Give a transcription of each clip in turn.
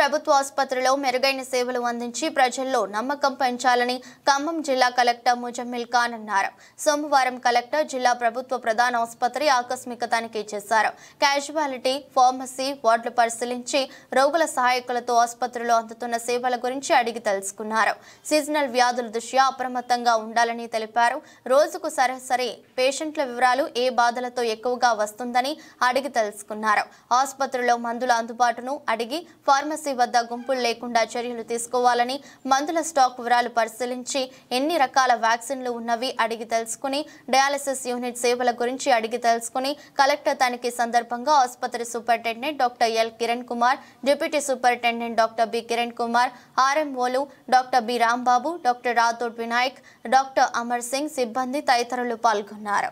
ప్రభుత్వ ఆసుపత్రిలో మెరుగైన సేవలు అందించి ప్రజల్లో నమ్మకం పెంచాలని ఖమ్మం జిల్లా కలెక్టర్ ముజమ్మిల్ ఖాన్ అన్నారు. సోమవారం కలెక్టర్ జిల్లా ప్రభుత్వ ప్రధాన ఆసుపత్రి ఆకస్మిక తనిఖీ చేశారు. క్యాజువాలిటీ, ఫార్మసీ వార్డులు పరిశీలించి రోగుల సహాయకులతో ఆసుపత్రిలో అందుతున్న సేవల గురించి అడిగి తెలుసుకున్నారు. సీజనల్ వ్యాధుల దృష్ట్యా అప్రమత్తంగా ఉండాలని తెలిపారు. రోజుకు సరాసరి పేషెంట్ల వివరాలు, ఏ బాధలతో ఎక్కువగా వస్తుందని అడిగి తెలుసుకున్నారు. ఆసుపత్రిలో మందుల అందుబాటును అడిగి ఫార్మసీ వద్ద గుంపులు లేకుండా చర్యలు తీసుకోవాలని, మందుల స్టాక్ వివరాలు పరిశీలించి ఎన్ని రకాల వ్యాక్సిన్లు ఉన్నవి అడిగి తెలుసుకుని, డయాలసిస్ యూనిట్ సేవల గురించి అడిగి తెలుసుకుని కలెక్టర్ తనిఖీ సందర్భంగా ఆసుపత్రి superintendent doctor L Kiran Kumar, deputy superintendent doctor B Kiran Kumar, ఆర్ఎంఓలు doctor B Rambabu, doctor Rathod Vinayak, doctor Amar Singh, సిబ్బంది తదితరులు పాల్గొన్నారు.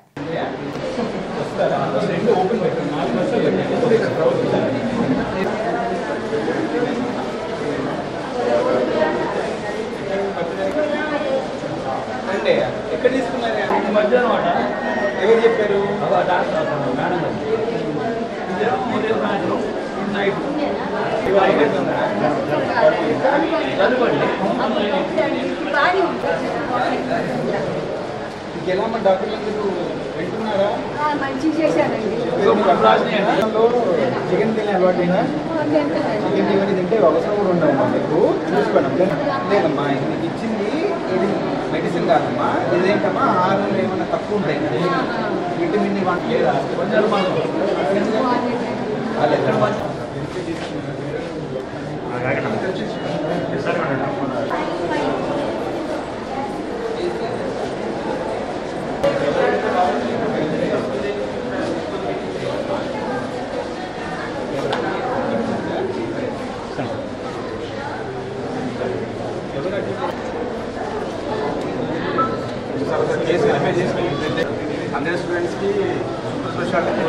ఎక్కడ తీసుకున్నారు? మధ్యాహ్నం ఎవరు చెప్పారు? ఎలా మన డాక్టర్లు వింటున్నారా? మంచిగా చేశారండి. చికెన్ తినే అలవాటైనా చికెన్ ఇవన్నీ తింటే అవసరం కూడా ఉండవమ్మా. మీకు చూసుకోండి. లేదమ్మా, మీకు ఇచ్చింది ఇది మెడిసిన్ కాదమ్మా. ఇదేంటమ్మా, ఆహారంలో ఏమన్నా తక్కువ ఉంటాయి, విటమిన్ లేదా అందరి స్టూడెంట్స్కి సూపర్ స్పెషాలిటీ